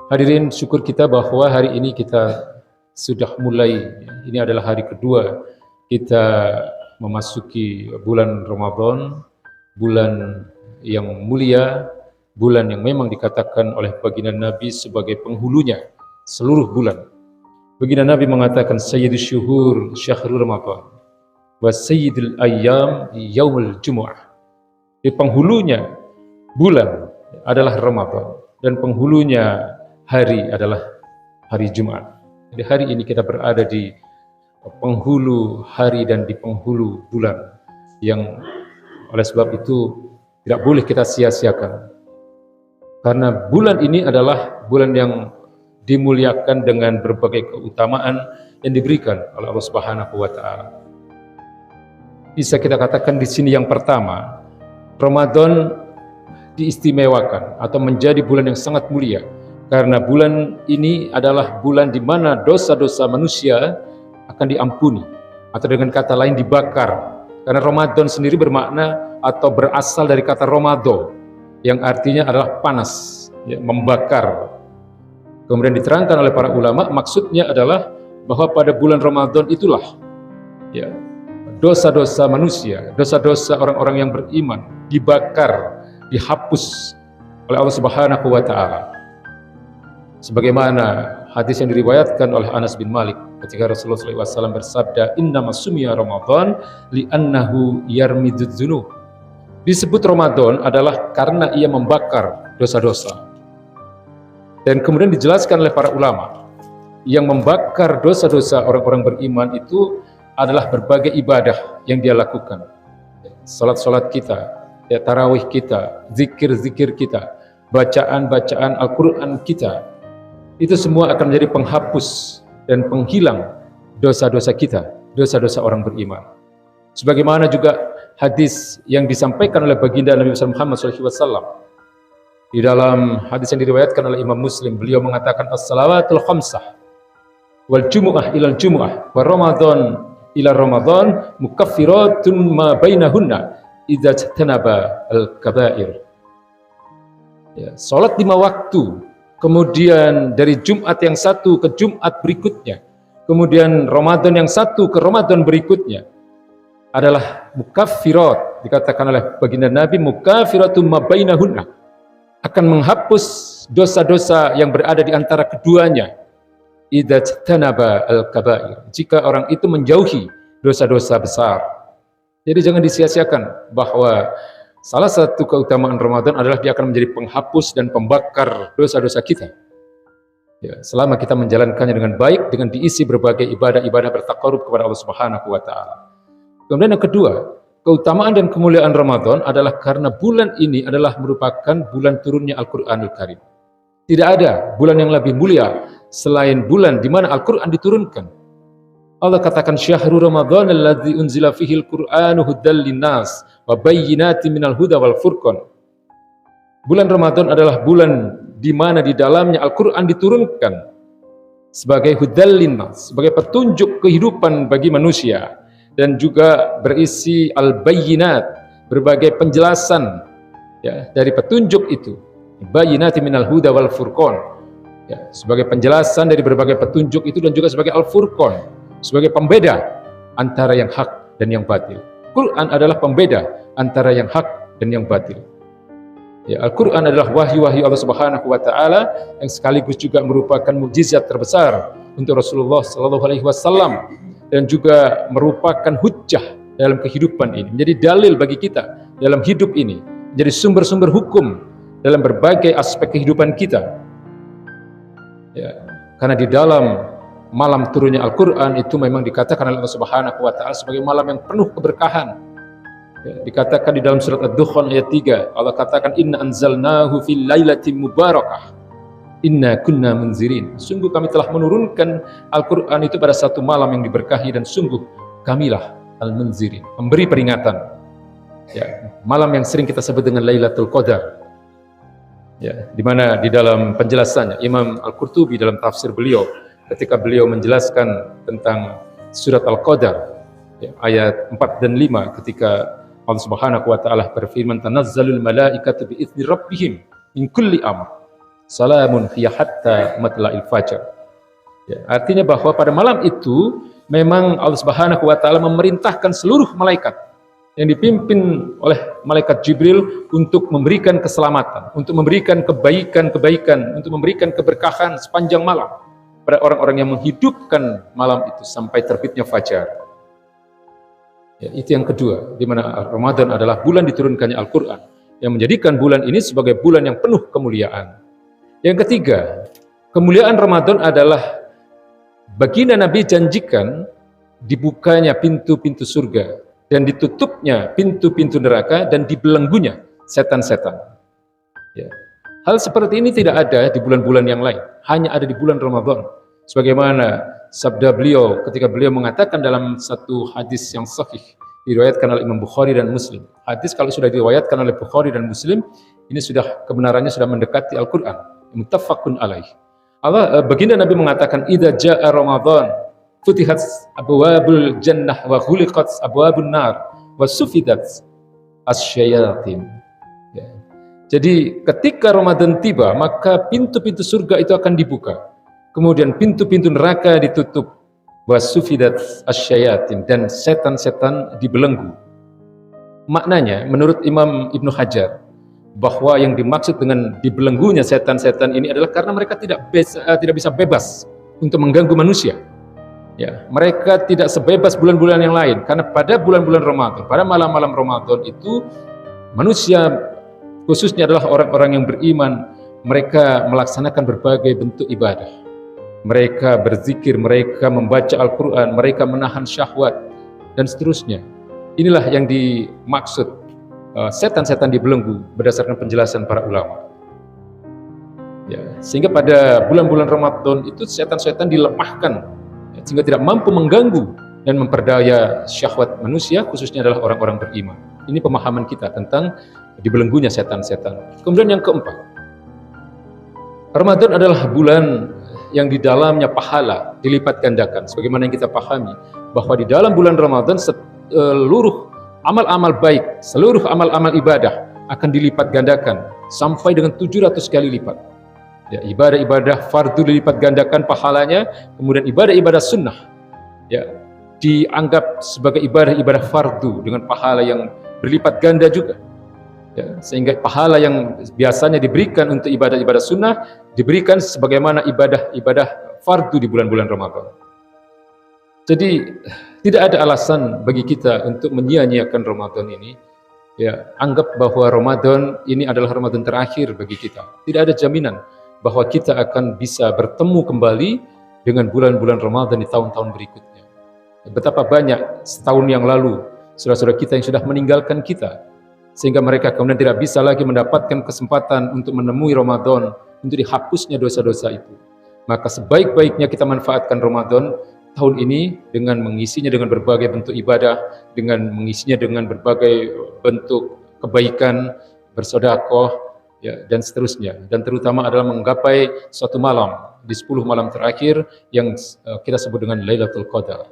Hadirin, syukur kita bahwa hari ini kita sudah mulai, ini adalah hari kedua kita memasuki bulan Ramadan, bulan yang mulia, bulan yang memang dikatakan oleh baginda Nabi sebagai penghulunya seluruh bulan. Baginda Nabi mengatakan sayyidus syuhur syahrul Ramadan wa sayyidul ayyam yaumul jumu'ah. Di penghulunya bulan adalah Ramadan dan penghulunya hari adalah hari Jumat. Jadi hari ini kita berada di penghulu hari dan di penghulu bulan yang oleh sebab itu tidak boleh kita sia-siakan. Karena bulan ini adalah bulan yang dimuliakan dengan berbagai keutamaan yang diberikan oleh Allah Subhanahu wa taala. Bisa kita katakan di sini yang pertama, Ramadan diistimewakan atau menjadi bulan yang sangat mulia. Karena bulan ini adalah bulan di mana dosa-dosa manusia akan diampuni, atau dengan kata lain dibakar. Karena Ramadan sendiri bermakna atau berasal dari kata Romado, yang artinya adalah panas, ya, membakar. Kemudian diterangkan oleh para ulama, maksudnya adalah bahwa pada bulan Ramadan itulah, ya, dosa-dosa manusia, dosa-dosa orang-orang yang beriman dibakar, dihapus oleh Allah Subhanahu wa taala. Sebagaimana hadis yang diriwayatkan oleh Anas bin Malik ketika Rasulullah SAW bersabda, "Innama sumiya Ramadan li'annahu yarmidud dzunub." Disebut Ramadan adalah karena ia membakar dosa-dosa. Dan kemudian dijelaskan oleh para ulama, yang membakar dosa-dosa orang-orang beriman itu adalah berbagai ibadah yang dia lakukan. Salat-salat kita, ya, tarawih kita, zikir-zikir kita, bacaan-bacaan Al-Quran kita, itu semua akan menjadi penghapus dan penghilang dosa-dosa kita, dosa-dosa orang beriman. Sebagaimana juga hadis yang disampaikan oleh baginda Nabi Muhammad SAW. Di dalam hadis yang diriwayatkan oleh Imam Muslim, beliau mengatakan as-salawatul khamsah wal jumu'ah ilal jumu'ah wa ramadan ila ramadan mukaffiratun ma bainahunna idza tanaba al-kaba'ir. Ya, salat 5 waktu, kemudian dari Jumat yang satu ke Jumat berikutnya, kemudian Ramadan yang satu ke Ramadan berikutnya adalah mukaffirat, dikatakan oleh baginda Nabi, mukaffiratun ma bainahunna, akan menghapus dosa-dosa yang berada di antara keduanya. Idza tanaba al-kaba'ir, jika orang itu menjauhi dosa-dosa besar. Jadi jangan disia-siakan bahwa salah satu keutamaan Ramadan adalah dia akan menjadi penghapus dan pembakar dosa-dosa kita. Ya, selama kita menjalankannya dengan baik, dengan diisi berbagai ibadah-ibadah bertaqarrub kepada Allah Subhanahu wa taala. Kemudian yang kedua, keutamaan dan kemuliaan Ramadan adalah karena bulan ini adalah merupakan bulan turunnya Al-Qur'anul Karim. Tidak ada bulan yang lebih mulia selain bulan di mana Al-Qur'an diturunkan. Allah katakan syahrul Ramadan alladzi unzila fihil Qur'anu huddal linnas wa bayyinatin minal huda wal furqan. Bulan Ramadan adalah bulan di mana di dalamnya Al-Qur'an diturunkan sebagai huddal linnas, sebagai petunjuk kehidupan bagi manusia, dan juga berisi al-bayyinat, berbagai penjelasan, ya, dari petunjuk itu. Bayyinatin minal huda wal furqan, ya, sebagai penjelasan dari berbagai petunjuk itu, dan juga sebagai al-furqan, sebagai pembeda antara yang hak dan yang batil. Quran adalah pembeda antara yang hak dan yang batil. Ya, Al-Quran adalah wahyu-wahyu Allah Subhanahu wa taala yang sekaligus juga merupakan mukjizat terbesar untuk Rasulullah SAW, dan juga merupakan hujjah dalam kehidupan ini, menjadi dalil bagi kita dalam hidup ini, menjadi sumber-sumber hukum dalam berbagai aspek kehidupan kita. Ya, karena di dalam malam turunnya Al-Quran itu memang dikatakan oleh Allah Subhanahu wa taala sebagai malam yang penuh keberkahan. Ya, dikatakan di dalam surat Ad-Dukhan ayat 3, Allah katakan inna anzalnahu fil lailatin mubarakah inna kunna munzirin. Sungguh kami telah menurunkan Al-Quran itu pada satu malam yang diberkahi, dan sungguh kamilah al-munzirin, memberi peringatan. Ya, malam yang sering kita sebut dengan Lailatul Qadar. Ya, di mana di dalam penjelasannya Imam Al-Qurtubi dalam tafsir beliau, ketika beliau menjelaskan tentang surat Al-Qadar, ya, ayat 4 dan 5, ketika Allah Subhanahu wa taala berfirman, "Tanazzalul malaikatu bi'izni rabbihim min kulli amr." salamun hiya hatta matla'il fajr. Ya, artinya bahwa pada malam itu memang Allah Subhanahu wa taala memerintahkan seluruh malaikat yang dipimpin oleh malaikat Jibril untuk memberikan keselamatan, untuk memberikan kebaikan-kebaikan, untuk memberikan keberkahan sepanjang malam pada orang-orang yang menghidupkan malam itu sampai terbitnya fajar. Ya, itu yang kedua, di mana Ramadan adalah bulan diturunkannya Al-Quran yang menjadikan bulan ini sebagai bulan yang penuh kemuliaan. Yang ketiga, kemuliaan Ramadan adalah baginda Nabi janjikan dibukanya pintu-pintu surga dan ditutupnya pintu-pintu neraka dan dibelenggunya setan-setan. Ya. Hal seperti ini tidak ada di bulan-bulan yang lain, hanya ada di bulan Ramadan. Sebagaimana sabda beliau ketika beliau mengatakan dalam satu hadis yang sahih diriwayatkan oleh Imam Bukhari dan Muslim. Hadis kalau sudah diriwayatkan oleh Bukhari dan Muslim, ini sudah kebenarannya sudah mendekati Al-Qur'an. Muttafaqun alaih. Baginda Nabi mengatakan, "Idza jaa Ramadan, futihat abwabul jannah wa ghuliqat abwabun nar wa sufidat asyayatin." Ya. Jadi ketika Ramadan tiba, maka pintu-pintu surga itu akan dibuka. Kemudian pintu-pintu neraka ditutup. Wa sufidat asyayatin, dan setan-setan dibelenggu. Maknanya menurut Imam Ibnu Hajar bahwa yang dimaksud dengan dibelenggunya setan-setan ini adalah karena mereka tidak bisa bebas untuk mengganggu manusia. Ya, mereka tidak sebebas bulan-bulan yang lain, karena pada bulan-bulan Ramadan, pada malam-malam Ramadan itu manusia khususnya adalah orang-orang yang beriman, mereka melaksanakan berbagai bentuk ibadah. Mereka berzikir, mereka membaca Al-Quran, mereka menahan syahwat dan seterusnya. Inilah yang dimaksud setan-setan dibelenggu berdasarkan penjelasan para ulama. Ya, sehingga pada bulan-bulan Ramadan itu setan-setan dilemahkan, ya, sehingga tidak mampu mengganggu dan memperdaya syahwat manusia, khususnya adalah orang-orang beriman. Ini pemahaman kita tentang dibelenggunya setan-setan. Kemudian yang keempat, Ramadan adalah bulan yang di dalamnya pahala dilipat gandakan. Sebagaimana yang kita pahami bahwa di dalam bulan Ramadan seluruh amal-amal baik, seluruh amal-amal ibadah akan dilipat gandakan sampai dengan 700 kali lipat. Ya, ibadah-ibadah fardu dilipat gandakan pahalanya, kemudian ibadah-ibadah sunnah ya dianggap sebagai ibadah-ibadah fardu dengan pahala yang berlipat ganda juga. Ya, sehingga pahala yang biasanya diberikan untuk ibadah-ibadah sunnah diberikan sebagaimana ibadah-ibadah fardu di bulan-bulan Ramadan. Jadi tidak ada alasan bagi kita untuk menyia-nyiakan Ramadan ini. Ya, anggap bahwa Ramadan ini adalah Ramadan terakhir bagi kita. Tidak ada jaminan bahwa kita akan bisa bertemu kembali dengan bulan-bulan Ramadan di tahun-tahun berikutnya. Betapa banyak setahun yang lalu saudara-saudara kita yang sudah meninggalkan kita, sehingga mereka kemudian tidak bisa lagi mendapatkan kesempatan untuk menemui Ramadan, untuk dihapusnya dosa-dosa itu. Maka sebaik-baiknya kita manfaatkan Ramadan tahun ini dengan mengisinya dengan berbagai bentuk ibadah, dengan mengisinya dengan berbagai bentuk kebaikan, bersedekah, ya, dan seterusnya. Dan terutama adalah menggapai suatu malam di 10 malam terakhir yang kita sebut dengan Lailatul Qadar.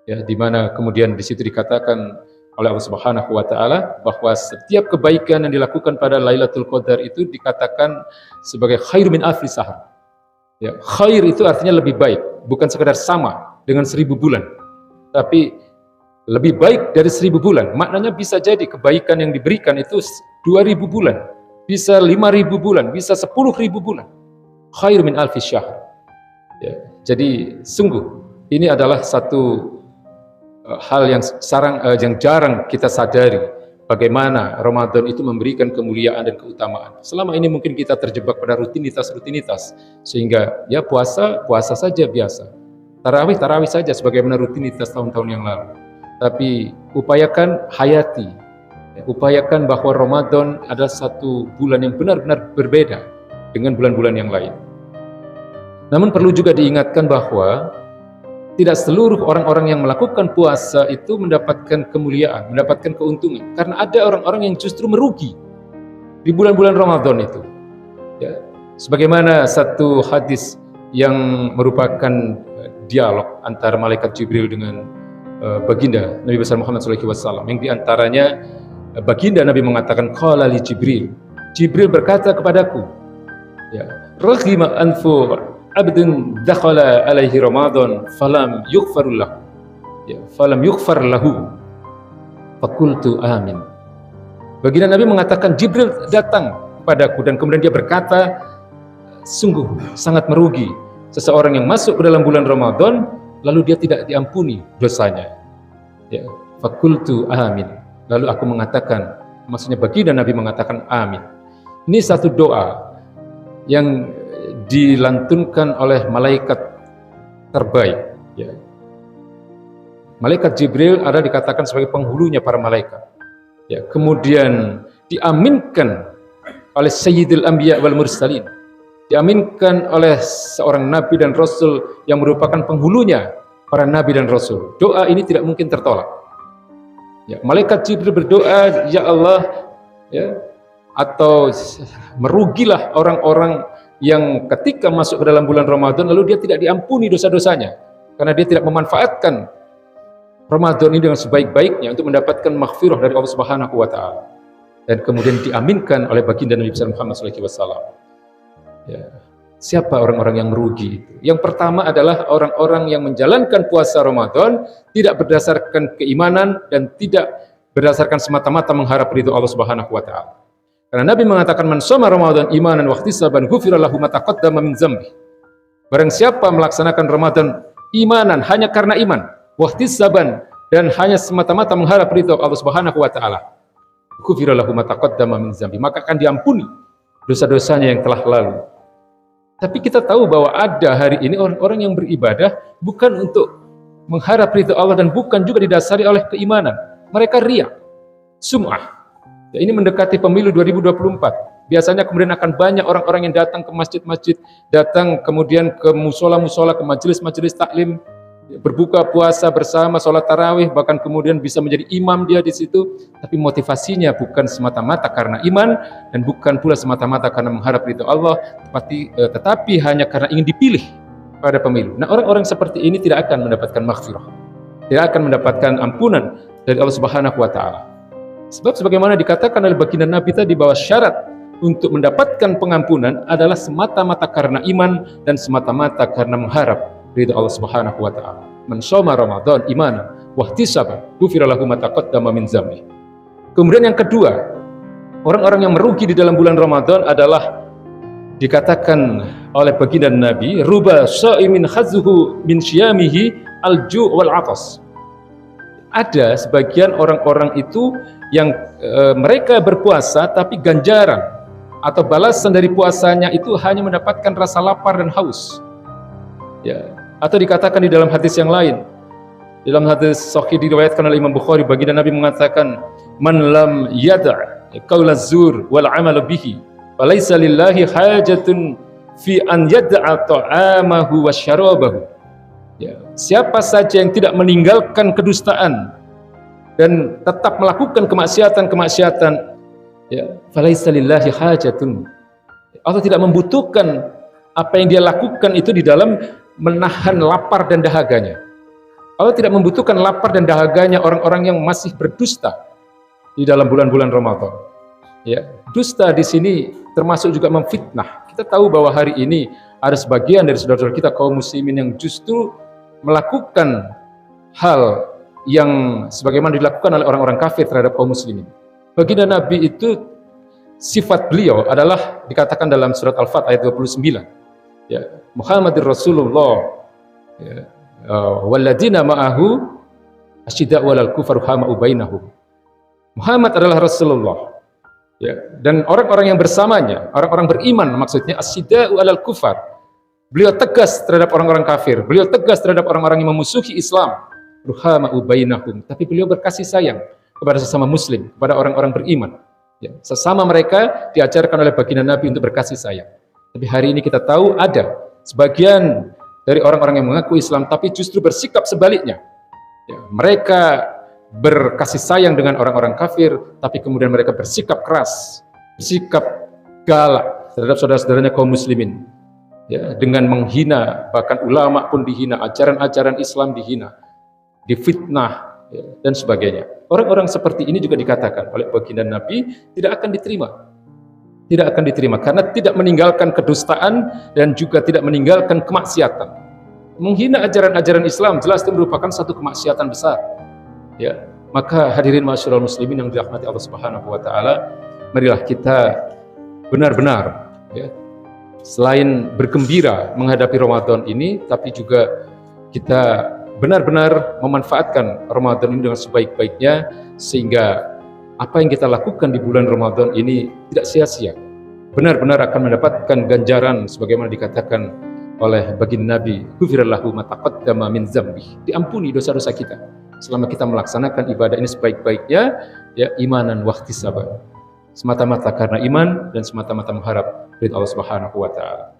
Ya, di mana kemudian di situ dikatakan oleh Allah Subhanahu wa taala bahwa setiap kebaikan yang dilakukan pada Lailatul Qadar itu dikatakan sebagai khair min alfi syahr. Ya, khair itu artinya lebih baik, bukan sekedar sama dengan 1000 bulan, tapi lebih baik dari 1000 bulan. Maknanya bisa jadi kebaikan yang diberikan itu 2000 bulan, bisa 5000 bulan, bisa 10.000 bulan. Khair min alfi syahr. Ya, jadi sungguh ini adalah satu hal yang jarang kita sadari, bagaimana Ramadan itu memberikan kemuliaan dan keutamaan. Selama ini mungkin kita terjebak pada rutinitas, sehingga ya puasa saja biasa, tarawih saja sebagaimana rutinitas tahun-tahun yang lalu. Tapi upayakan hayati, ya, upayakan bahwa Ramadan adalah satu bulan yang benar-benar berbeda dengan bulan-bulan yang lain. Namun perlu juga diingatkan bahwa tidak seluruh orang-orang yang melakukan puasa itu mendapatkan kemuliaan, mendapatkan keuntungan. Karena ada orang-orang yang justru merugi di bulan-bulan Ramadan itu. Ya, sebagaimana satu hadis yang merupakan dialog antara malaikat Jibril dengan baginda Nabi besar Muhammad SAW, yang diantaranya baginda Nabi mengatakan, qala li Jibril, Jibril berkata kepadaku, Ya, raghima anfu abdun dakhala alaihi Ramadan falam yughfar lahu. Ya, falam yughfar lahu. Fakultu amin. Baginda Nabi mengatakan, Jibril datang padaku dan kemudian dia berkata, sungguh sangat merugi seseorang yang masuk ke dalam bulan Ramadan lalu dia tidak diampuni dosanya. Ya, fakultu amin. Lalu aku mengatakan, maksudnya baginda Nabi mengatakan amin. Ini satu doa yang dilantunkan oleh malaikat terbaik. Ya. Malaikat Jibril ada dikatakan sebagai penghulunya para malaikat. Ya, kemudian diaminkan oleh Sayyidil Anbiya wal Mursalin, diaminkan oleh seorang nabi dan rasul yang merupakan penghulunya para nabi dan rasul. Doa ini tidak mungkin tertolak. Ya, malaikat Jibril berdoa, ya Allah, ya, atau merugilah orang-orang yang ketika masuk ke dalam bulan Ramadan lalu dia tidak diampuni dosa-dosanya karena dia tidak memanfaatkan Ramadan ini dengan sebaik-baiknya untuk mendapatkan maghfirah dari Allah Subhanahu wa taala. Dan kemudian diaminkan oleh baginda Nabi Muhammad SAW. Ya. Siapa orang-orang yang merugi itu? Yang pertama adalah orang-orang yang menjalankan puasa Ramadan tidak berdasarkan keimanan dan tidak berdasarkan semata-mata mengharap ridho Allah Subhanahu wa taala. Karena Nabi mengatakan, man shoma Ramadan imanan wa ihtisaban ghufira lahu ma taqaddama min dzambi. Barang siapa melaksanakan Ramadan imanan hanya karena iman, wahtisaban, dan hanya semata-mata mengharap ridho Allah Subhanahu wa taala, ghufira lahu ma taqaddama min dzambi, maka akan diampuni dosa-dosanya yang telah lalu. Tapi kita tahu bahwa ada hari ini orang-orang yang beribadah bukan untuk mengharap ridho Allah dan bukan juga didasari oleh keimanan. Mereka riya, sum'ah. Ya, ini mendekati pemilu 2024. Biasanya kemudian akan banyak orang-orang yang datang ke masjid-masjid, datang kemudian ke musola-musola, ke majelis-majelis taklim, berbuka puasa bersama, sholat tarawih, bahkan kemudian bisa menjadi imam dia di situ. Tapi motivasinya bukan semata-mata karena iman dan bukan pula semata-mata karena mengharap ridho Allah, tetapi hanya karena ingin dipilih pada pemilu. Nah, orang-orang seperti ini tidak akan mendapatkan maghfirah, tidak akan mendapatkan ampunan dari Allah Subhanahu wa taala. Sebab sebagaimana dikatakan oleh baginda Nabi tadi bahwa syarat untuk mendapatkan pengampunan adalah semata-mata karena iman dan semata-mata karena mengharap ridha Allah Subhanahu wa taala. Man shoma Ramadan imanan wa ihtisaban ghufira lahu ma taqaddama min dzambi. Kemudian yang kedua, orang-orang yang merugi di dalam bulan Ramadan adalah dikatakan oleh baginda Nabi, ruba shaimin khazzuhu min syiyamihi al-ju' wal 'atas. Ada sebagian orang-orang itu yang mereka berpuasa tapi ganjaran atau balasan dari puasanya itu hanya mendapatkan rasa lapar dan haus. Ya, atau dikatakan di dalam hadis yang lain, dalam hadis sahih diriwayatkan oleh Imam Bukhari, baginda Nabi mengatakan, man lam yada' qaula zur wal 'amal bihi falaysa lillahi hajatun fi an yada'a ta'amahu wa syarabahu. Ya, siapa saja yang tidak meninggalkan kedustaan dan tetap melakukan kemaksiatan, ya, falaysa lillahi hajatun. Allah tidak membutuhkan apa yang dia lakukan itu di dalam menahan lapar dan dahaganya. Allah tidak membutuhkan lapar dan dahaganya orang-orang yang masih berdusta di dalam bulan-bulan Ramadan. Ya, dusta di sini termasuk juga memfitnah. Kita tahu bahwa hari ini ada sebagian dari saudara-saudara kita kaum muslimin yang justru melakukan hal yang sebagaimana dilakukan oleh orang-orang kafir terhadap kaum muslimin. Baginda Nabi itu sifat beliau adalah dikatakan dalam surat Al-Fat ayat 29. Ya, Muhammadur Rasulullah, ya, walladzina ma'ahu asyidda'u 'alal kufar ruhama'u bainahum. Muhammad adalah Rasulullah. Ya, dan orang-orang yang bersamanya, orang-orang beriman maksudnya asyidda'u 'alal kufar. Beliau tegas terhadap orang-orang kafir, beliau tegas terhadap orang-orang yang memusuhi Islam. Ruhama'u bainahum, tapi beliau berkasih sayang kepada sesama muslim, kepada orang-orang beriman. Ya, sesama mereka diajarkan oleh baginda Nabi untuk berkasih sayang. Tapi hari ini kita tahu ada sebagian dari orang-orang yang mengaku Islam tapi justru bersikap sebaliknya. Ya, mereka berkasih sayang dengan orang-orang kafir, tapi kemudian mereka bersikap keras, bersikap galak terhadap saudara-saudaranya kaum muslimin. Ya, dengan menghina, bahkan ulama pun dihina, ajaran-ajaran Islam dihina, difitnah, ya, dan sebagainya. Orang-orang seperti ini juga dikatakan oleh baginda Nabi tidak akan diterima Tidak akan diterima karena tidak meninggalkan kedustaan dan juga tidak meninggalkan kemaksiatan. Menghina ajaran-ajaran Islam jelas itu merupakan satu kemaksiatan besar. Ya, maka hadirin ma'asyiral muslimin yang dirahmati Allah Subhanahu wa taala, marilah kita benar-benar ya, selain bergembira menghadapi Ramadan ini, tapi juga kita benar-benar memanfaatkan Ramadan ini dengan sebaik-baiknya, sehingga apa yang kita lakukan di bulan Ramadan ini tidak sia-sia, benar-benar akan mendapatkan ganjaran sebagaimana dikatakan oleh baginda Nabi, "Ghufirallahu ma taqaddama min dzambi." Diampuni dosa-dosa kita selama kita melaksanakan ibadah ini sebaik-baiknya, ya, imanan wa ihtisaban, semata-mata karena iman dan semata-mata mengharap ridha Allah Subhanahu wa taala.